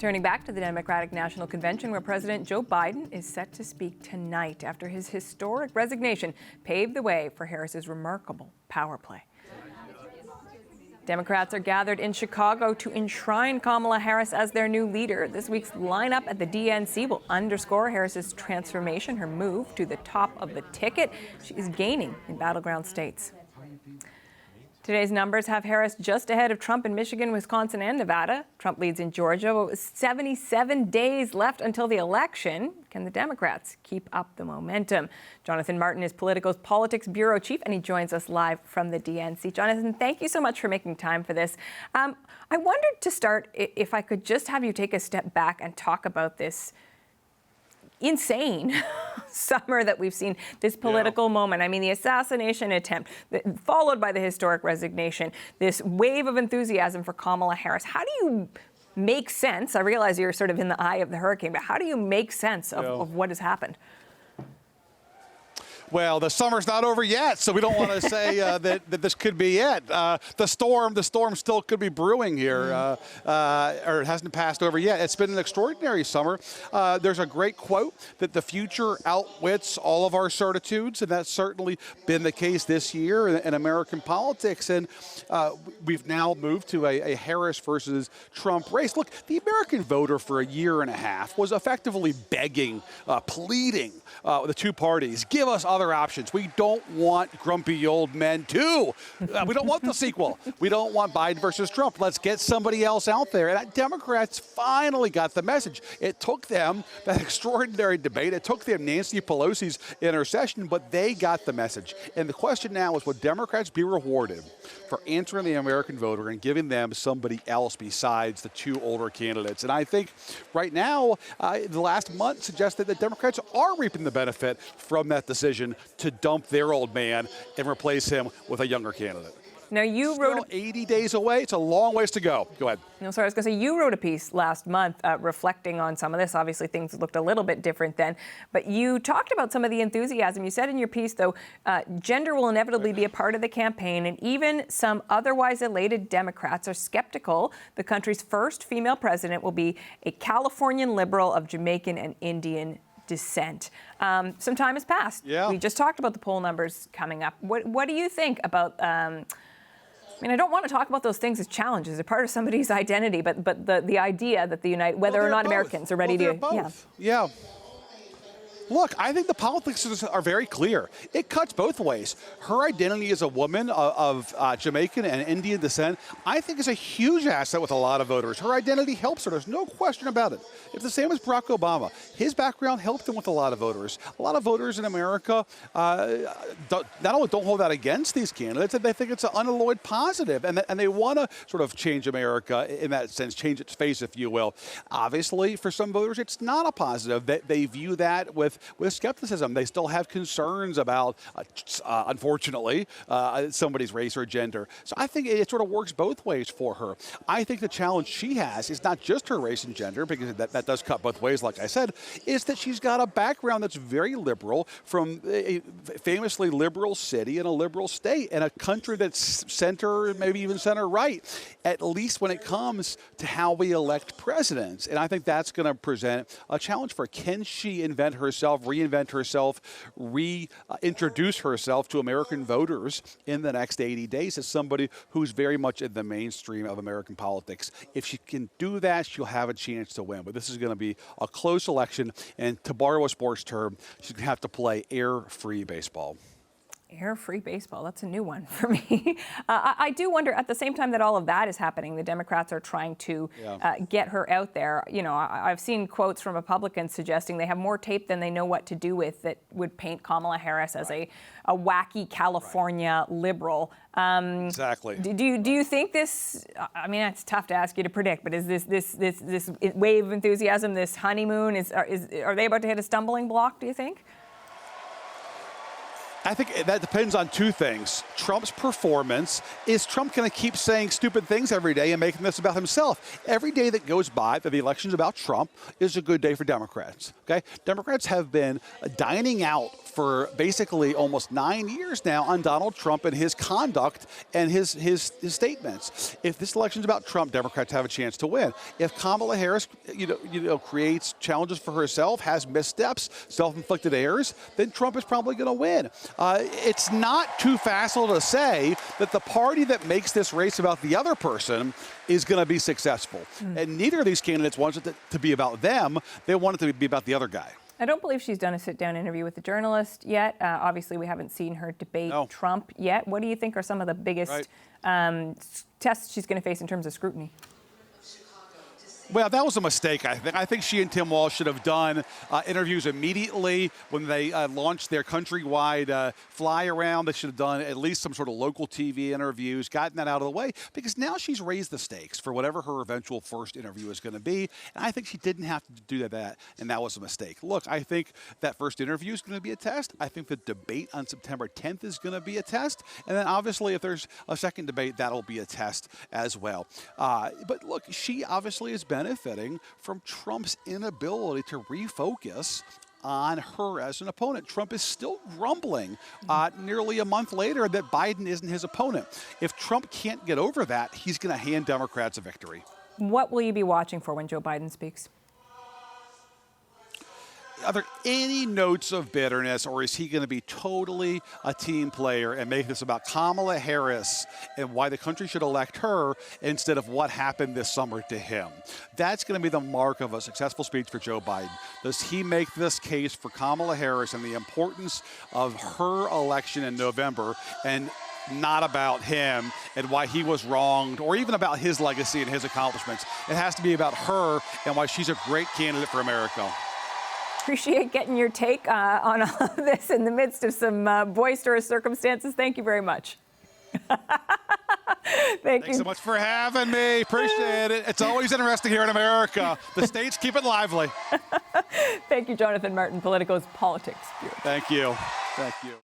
Turning back to the Democratic National Convention, where President Joe Biden is set to speak tonight after his historic resignation paved the way for Harris's remarkable power play. Democrats are gathered in Chicago to enshrine Kamala Harris as their new leader. This week's lineup at the DNC will underscore Harris's transformation, her move to the top of the ticket. She is gaining in battleground states. Today's numbers have Harris just ahead of Trump in Michigan, Wisconsin, and Nevada. Trump leads in Georgia, but with 77 days left until the election. Can the Democrats keep up the momentum? Jonathan Martin is Politico's Politics Bureau Chief, and he joins us live from the DNC. Jonathan, thank you so much for making time for this. I wondered to start, if I could just have you take a step back and talk about this insane summer that we've seen, this political moment. I mean, the assassination attempt, followed by the historic resignation, this wave of enthusiasm for Kamala Harris. How do you make sense? I realize you're sort of in the eye of the hurricane, but how do you make sense of what has happened? Well, the summer's not over yet, so we don't want to say that this could be it. The storm still could be brewing here, or it hasn't passed over yet. It's been an extraordinary summer. There's a great quote that the future outwits all of our certitudes, and that's certainly been the case this year in American politics. And we've now moved to a Harris versus Trump race. Look, the American voter for a year and a half was effectively begging, pleading the two parties, give us other options. We don't want grumpy old men too. We don't want the sequel. We don't want Biden versus Trump. Let's get somebody else out there. And Democrats finally got the message. It took them that extraordinary debate. It took them Nancy Pelosi's intercession, but they got the message. And the question now is, would Democrats be rewarded for answering the American voter and giving them somebody else besides the two older candidates? And I think right now, the last month suggested that Democrats are reaping the benefit from that decision to dump their old man and replace him with a younger candidate. Now, you wrote 80 days away. It's a long ways to go. Go ahead. No, sorry, I was going to say, you wrote a piece last month reflecting on some of this. Obviously, things looked a little bit different then. But you talked about some of the enthusiasm. You said in your piece, though, gender will inevitably be a part of the campaign. And even some otherwise elated Democrats are skeptical the country's first female president will be a Californian liberal of Jamaican and Indian descent. Some time has passed. Yeah. We just talked about the poll numbers coming up. What do you think about... I mean, I don't want to talk about those things as challenges. They're part of somebody's identity, but the idea that whether or not both. Americans are ready to... Both. Yeah. Look, I think the politics are very clear. It cuts both ways. Her identity as a woman of Jamaican and Indian descent, I think, is a huge asset with a lot of voters. Her identity helps her. There's no question about it. It's the same as Barack Obama. His background helped him with a lot of voters. A lot of voters in America not only don't hold that against these candidates, they think it's an unalloyed positive, and they want to sort of change America in that sense, change its face, if you will. Obviously, for some voters, it's not a positive. They view that with skepticism. They still have concerns about, unfortunately, somebody's race or gender. So I think it sort of works both ways for her. I think the challenge she has is not just her race and gender, because that does cut both ways, like I said, is that she's got a background that's very liberal from a famously liberal city in a liberal state and a country that's center, maybe even center-right, at least when it comes to how we elect presidents. And I think that's going to present a challenge for her. Can she invent herself, reinvent herself, reintroduce herself to American voters in the next 80 days as somebody who's very much in the mainstream of American politics? If she can do that, she'll have a chance to win. But this is going to be a close election, and to borrow a sports term, she's going to have to play air-free baseball. Air-free baseball, that's a new one for me. I do wonder, at the same time that all of that is happening, the Democrats are trying to get her out there. You know, I've seen quotes from Republicans suggesting they have more tape than they know what to do with that would paint Kamala Harris as a wacky California liberal. Exactly. Do you think this, I mean, it's tough to ask you to predict, but is this wave of enthusiasm, this honeymoon, are they about to hit a stumbling block, do you think? I think that depends on two things. Trump's performance. Is Trump going to keep saying stupid things every day and making this about himself? Every day that goes by that the election's about Trump is a good day for Democrats. Okay? Democrats have been dining out for basically almost 9 years now on Donald Trump and his conduct and his statements. If this election's about Trump, Democrats have a chance to win. If Kamala Harris, creates challenges for herself, has missteps, self-inflicted errors, then Trump is probably going to win. It's not too facile to say that the party that makes this race about the other person is going to be successful. And neither of these candidates wants it to be about them. They want it to be about the other guy. I don't believe she's done a sit-down interview with a journalist yet. Obviously, we haven't seen her debate Trump yet. What do you think are some of the biggest tests she's going to face in terms of scrutiny? Well, that was a mistake, I think. I think she and Tim Walz should have done interviews immediately when they launched their countrywide fly around. They should have done at least some sort of local TV interviews, gotten that out of the way, because now she's raised the stakes for whatever her eventual first interview is going to be. And I think she didn't have to do that, and that was a mistake. Look, I think that first interview is going to be a test. I think the debate on September 10th is going to be a test. And then obviously if there's a second debate, that'll be a test as well. But look, she obviously is benefiting from Trump's inability to refocus on her as an opponent. Trump is still grumbling nearly a month later that Biden isn't his opponent. If Trump can't get over that, he's going to hand Democrats a victory. What will you be watching for when Joe Biden speaks? Are there any notes of bitterness, or is he going to be totally a team player and make this about Kamala Harris and why the country should elect her instead of what happened this summer to him? That's going to be the mark of a successful speech for Joe Biden. Does he make this case for Kamala Harris and the importance of her election in November, and not about him and why he was wronged, or even about his legacy and his accomplishments? It has to be about her and why she's a great candidate for America. Appreciate getting your take on all of this in the midst of some boisterous circumstances. Thank you very much. Thanks so much for having me. Appreciate it. It's always interesting here in America. The states keep it lively. Thank you, Jonathan Martin, Politico's Politics Bureau. Thank you. Thank you.